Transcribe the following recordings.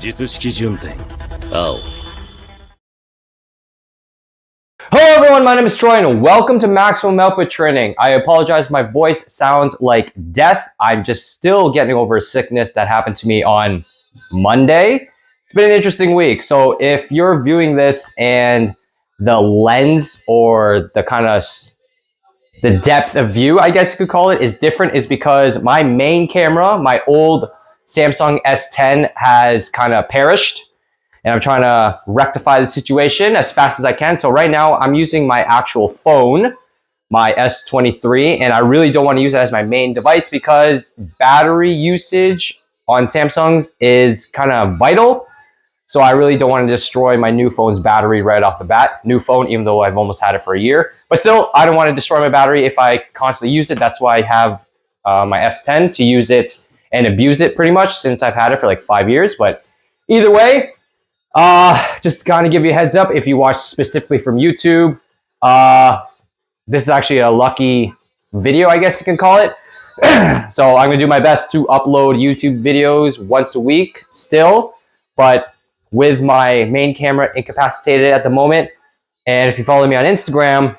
術式順天青 Hello everyone, my name is Troy and welcome to Maximum Output Training. I apologize if my voice sounds like death. I'm just still getting over a sickness that happened to me on Monday. It's been an interesting week. So if you're viewing this and the lens or the kind of the depth of view, I guess you could call it, is different, is because my main camera, my old Samsung S10, has kind of perished. And I'm trying to rectify the situation as fast as I can. So right now I'm using my actual phone, my S23, and I really don't want to use it as my main device because battery usage on Samsungs is kind of vital. So I really don't want to destroy my new phone's battery right off the bat. New phone, even though I've almost had it for a year. But still, I don't want to destroy my battery if I constantly use it. That's why I have my S10 to use it and abuse it pretty much since I've had it for like 5 years. But either way, just kind of give you a heads up if you watch specifically from YouTube. This is actually a lucky video, I guess you can call it. So I'm gonna do my best to upload YouTube videos once a week still, but with my main camera incapacitated at the moment. And if you follow me on Instagram,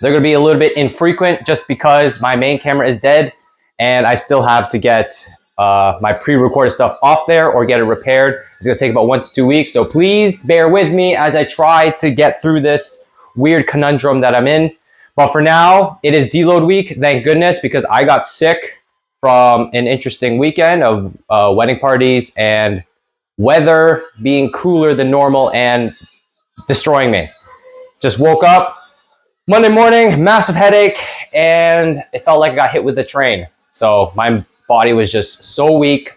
they're gonna be a little bit infrequent just because my main camera is dead and I still have to get my pre-recorded stuff off there or get it repaired. It's gonna take about 1 to 2 weeks. So please bear with me as I try to get through this weird conundrum that I'm in. But for now, it is deload week, thank goodness, because I got sick from an interesting weekend of wedding parties and weather being cooler than normal and destroying me. Just woke up Monday morning, massive headache, and it felt like I got hit with a train. So my body was just so weak,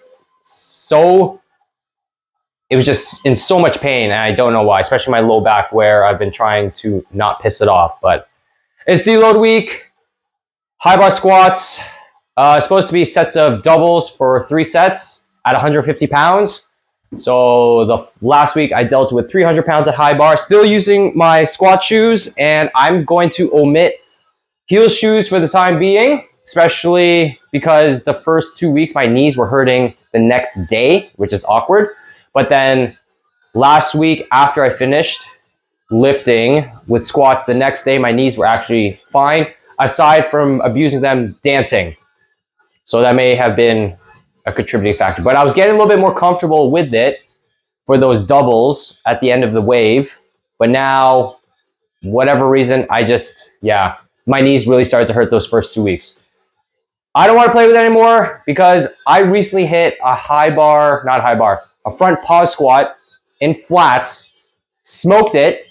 it was just in so much pain, and I don't know why, especially my low back where I've been trying to not piss it off. But it's deload week, high bar squats, supposed to be sets of doubles for 3 sets at 150 pounds. So the last week I dealt with 300 pounds at high bar, still using my squat shoes, and I'm going to omit heel shoes for the time being, especially because the first 2 weeks my knees were hurting the next day, which is awkward. But then last week after I finished lifting with squats, the next day my knees were actually fine, aside from abusing them dancing. So that may have been a contributing factor. But I was getting a little bit more comfortable with it for those doubles at the end of the wave. But now, whatever reason, my knees really started to hurt those first 2 weeks. I don't want to play with it anymore because I recently hit a a front pause squat in flats, smoked it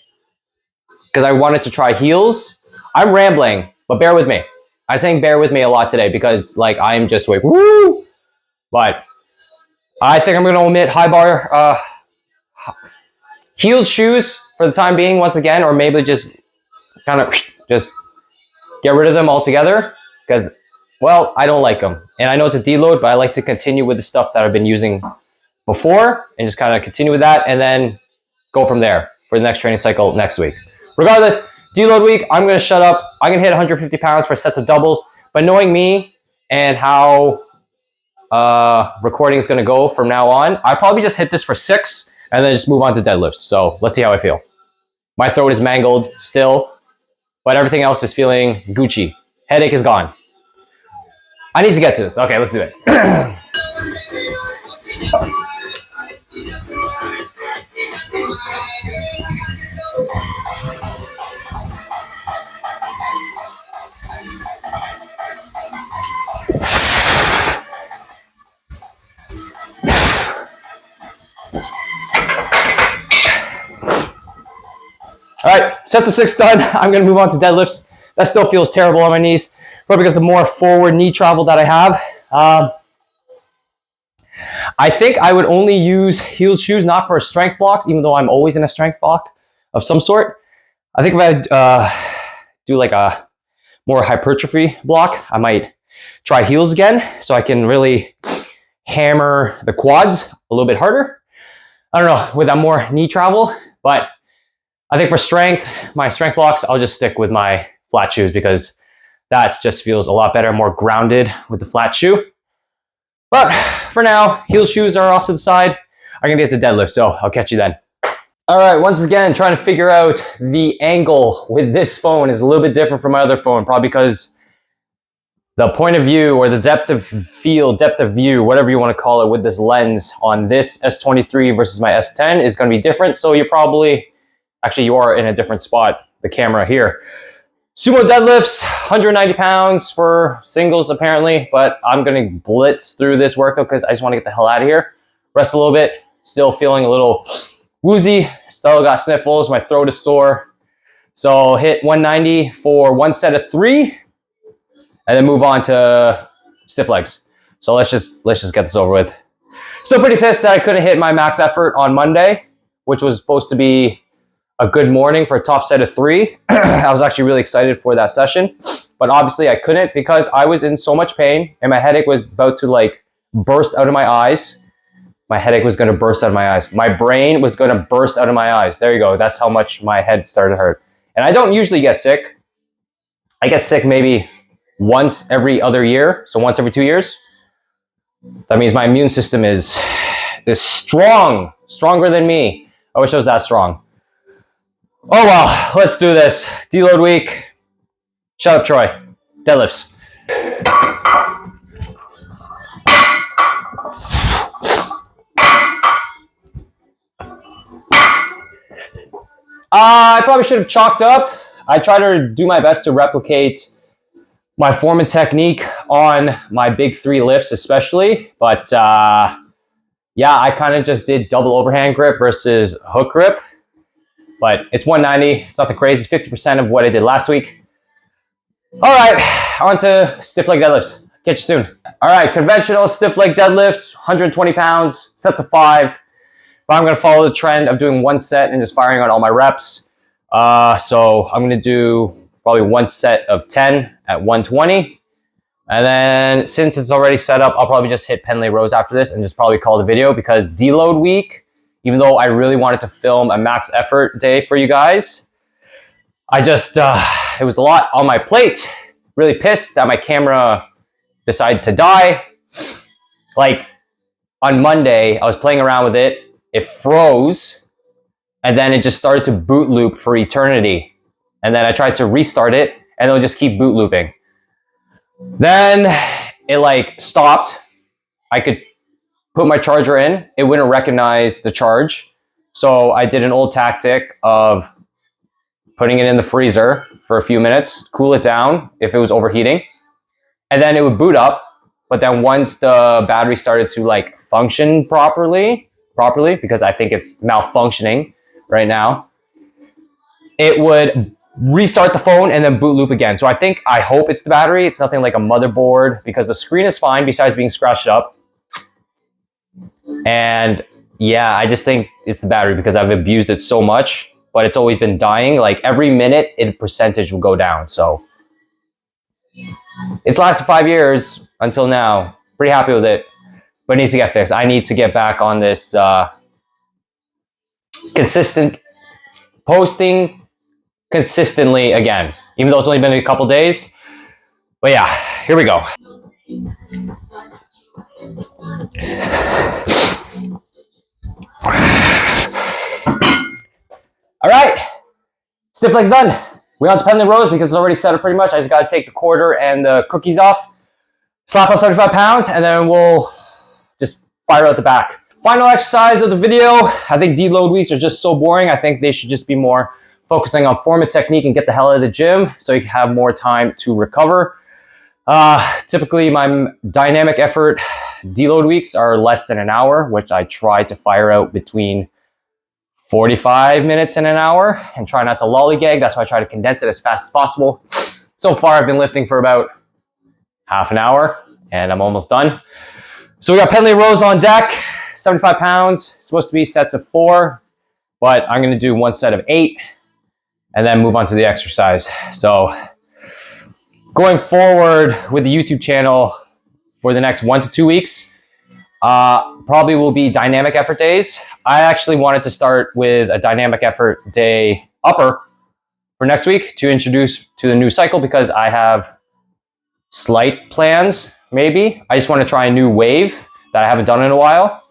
because I wanted to try heels. I'm rambling, but bear with me. I'm saying bear with me a lot today because like I'm just like, woo! But I think I'm going to omit high bar, heeled shoes for the time being once again, or maybe just kind of just get rid of them altogether because, well, I don't like them. And I know it's a deload, but I like to continue with the stuff that I've been using before and just kind of continue with that and then go from there for the next training cycle next week. Regardless, deload week, I'm going to shut up. I can hit 150 pounds for sets of doubles, but knowing me and how recording is going to go from now on, I probably just hit this for 6 and then just move on to deadlifts. So let's see how I feel. My throat is mangled still, but everything else is feeling Gucci. Headache is gone. I need to get to this. Okay, let's do it. All right, set the 6 done. I'm going to move on to deadlifts. That still feels terrible on my knees, probably because of more forward knee travel that I have. I think I would only use heeled shoes, not for strength blocks, even though I'm always in a strength block of some sort. I think if I do like a more hypertrophy block, I might try heels again so I can really hammer the quads a little bit harder. I don't know, with that more knee travel, but I think for strength, my strength blocks, I'll just stick with my flat shoes because that just feels a lot better, more grounded with the flat shoe. But for now, heel shoes are off to the side. I'm gonna get the deadlift, so I'll catch you then. All right, once again, trying to figure out the angle with this phone is a little bit different from my other phone, probably because the point of view or the depth of field, depth of view, whatever you want to call it, with this lens on this S23 versus my S10 is going to be different. So you're probably, actually you are in a different spot, the camera here. Sumo deadlifts, 190 pounds for singles apparently, but I'm going to blitz through this workout because I just want to get the hell out of here. Rest a little bit, still feeling a little woozy, still got sniffles, my throat is sore. So hit 190 for one set of 3 and then move on to stiff legs. So let's just get this over with. Still pretty pissed that I couldn't hit my max effort on Monday, which was supposed to be a good morning for a top set of 3. I was actually really excited for that session, but obviously I couldn't because I was in so much pain and my headache was about to like burst out of my eyes. My headache was gonna burst out of my eyes. My brain was gonna burst out of my eyes. There you go. That's how much my head started to hurt. And I don't usually get sick. I get sick maybe once every other year. So once every 2 years. That means my immune system is strong, stronger than me. I wish I was that strong. Oh well, let's do this. Deload week. Shut up, Troy. Deadlifts. I probably should have chalked up. I try to do my best to replicate my form and technique on my big 3 lifts especially, but yeah, I kind of just did double overhand grip versus hook grip, but it's 190, it's nothing crazy, 50% of what I did last week. All right, on to stiff leg deadlifts. Catch you soon. All right, conventional stiff leg deadlifts, 120 pounds, sets of 5. But I'm gonna follow the trend of doing 1 set and just firing on all my reps. So I'm gonna do probably 1 set of 10 at 120. And then since it's already set up, I'll probably just hit Penley rows after this and just probably call the video because deload week, even though I really wanted to film a max effort day for you guys, I just, it was a lot on my plate. Really pissed that my camera decided to die. Like on Monday, I was playing around with it. It froze, and then it just started to boot loop for eternity. And then I tried to restart it, and it'll just keep boot looping. Then it like stopped. I could put my charger in. It wouldn't recognize the charge. So I did an old tactic of putting it in the freezer for a few minutes, cool it down if it was overheating, and then it would boot up. But then once the battery started to like function properly, because I think it's malfunctioning right now, it would restart the phone and then boot loop again. So I hope it's the battery. It's nothing like a motherboard because the screen is fine besides being scratched up. And yeah, I just think it's the battery because I've abused it so much, but it's always been dying. Like every minute, its percentage will go down. So it's lasted 5 years until now. Pretty happy with it. But it needs to get fixed. I need to get back on this consistent posting consistently again, even though it's only been a couple days. But yeah, here we go. All right, stiff legs done. We're on to Penley rows because it's already set up pretty much. I just got to take the quarter and the cookies off, slap on 75 pounds, and then we'll just fire out the back. Final exercise of the video. I think deload weeks are just so boring. I think they should just be more focusing on form and technique and get the hell out of the gym so you can have more time to recover. Typically my dynamic effort deload weeks are less than an hour, which I try to fire out between 45 minutes and an hour and try not to lollygag. That's why I try to condense it as fast as possible. So far I've been lifting for about half an hour and I'm almost done. So we got Penley rows on deck, 75 pounds, supposed to be sets of 4, but I'm gonna do 1 set of 8 and then move on to the exercise. So going forward with the YouTube channel for the next 1 to 2 weeks, probably will be dynamic effort days. I actually wanted to start with a dynamic effort day upper for next week to introduce to the new cycle because I have slight plans, maybe. I just want to try a new wave that I haven't done in a while.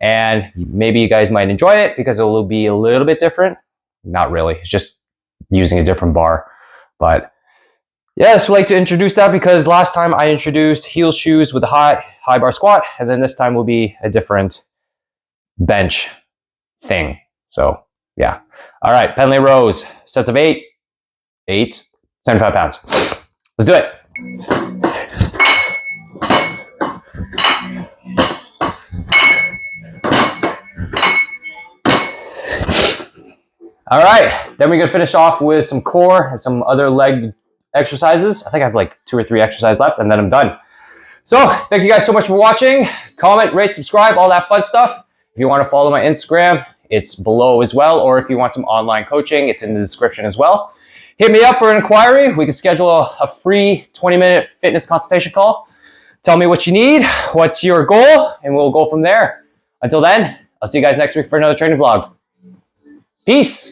And maybe you guys might enjoy it because it will be a little bit different. Not really, it's just using a different bar. But yeah, so I'd like to introduce that because last time I introduced heel shoes with a high bar squat, and then this time will be a different bench thing. So yeah. All right, Pendlay rows, sets of 8, 75 pounds. Let's do it. All right, then we're gonna finish off with some core and some other leg exercises. I think I have like 2 or 3 exercises left and then I'm done. So thank you guys so much for watching. Comment, rate, subscribe, all that fun stuff. If you want to follow my Instagram, it's below as well. Or if you want some online coaching, it's in the description as well. Hit me up for an inquiry. We can schedule a free 20-minute fitness consultation call. Tell me what you need, what's your goal, and we'll go from there. Until then, I'll see you guys next week for another training vlog. Peace.